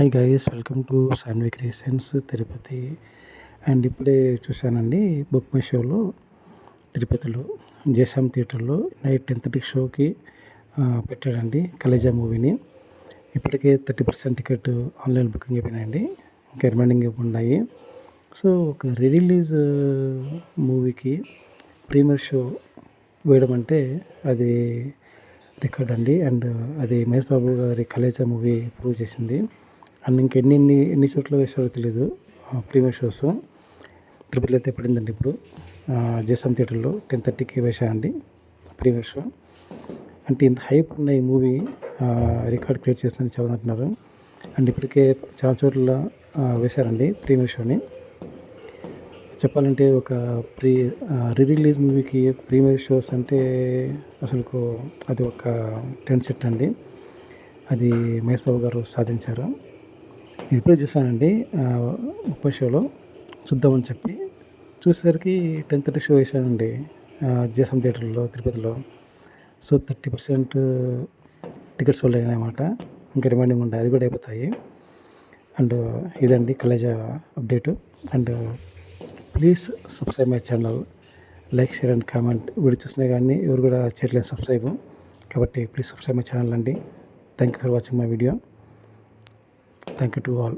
Hi guys, welcome to Saanvi creations Tirupati. And ఇప్పుడే చూశానండి book my షోలో తిరుపతిలో జేసామ్ థియేటర్లో నైట్ 10:30 షోకి పెట్టాడండి కలేజా మూవీని. ఇప్పటికే 30% టికెట్ ఆన్లైన్ బుకింగ్ అయిపోయినాయండి, ఇంకా రిమైనింగ్ ఉన్నాయి. సో ఒక రిలీజ్ మూవీకి ప్రీమియర్ షో వేయడం అంటే అది రికార్డ్ అండి. అండ్ అది మహేష్ బాబు గారి కలేజా మూవీ ప్రూవ్ చేసింది. అండ్ ఎన్ని చోట్ల వేసారో తెలీదు ప్రీమియర్ షోస్. తిరుపతిలో అయితే పడిందండి ఇప్పుడు జేసామ్ థియేటర్లో 10:30కి వేశారండి ప్రీమియర్ షో. అంటే ఇంత హైప్ ఉన్న ఈ మూవీ రికార్డ్ క్రియేట్ చేస్తుందని చాలా అంటున్నారు. అండ్ ఇప్పటికే చాలా చోట్ల వేశారండి ప్రీమియర్ షోని. చెప్పాలంటే ఒక రిలీజ్ మూవీకి ప్రీమియర్ షోస్ అంటే అసలు అది ఒక ట్రెండ్ సెట్ అండి. అది మహేష్ బాబు గారు సాధించారు. నేను ఇప్పుడే చూసానండి ముప్పై షోలో చూద్దామని చెప్పి చూసేసరికి 10:30 షో వేసానండి జేసామ్ థియేటర్లో తిరుపతిలో. సో 30% టికెట్స్ సోల్డ్ అయినాయి అన్నమాట. ఇంకా రిమైనింగ్ ఉంటాయి, అది కూడా అయిపోతాయి. అండ్ ఇదండి Khaleja update. And please subscribe my channel, like, share and comment. Video చూసినా కానీ ఎవరు కూడా చేయట్లేదు సబ్స్క్రైబ్, కాబట్టి ప్లీజ్ సబ్స్క్రైబ్ మై ఛానల్ అండి. Thank you for watching my video. Thank you to all.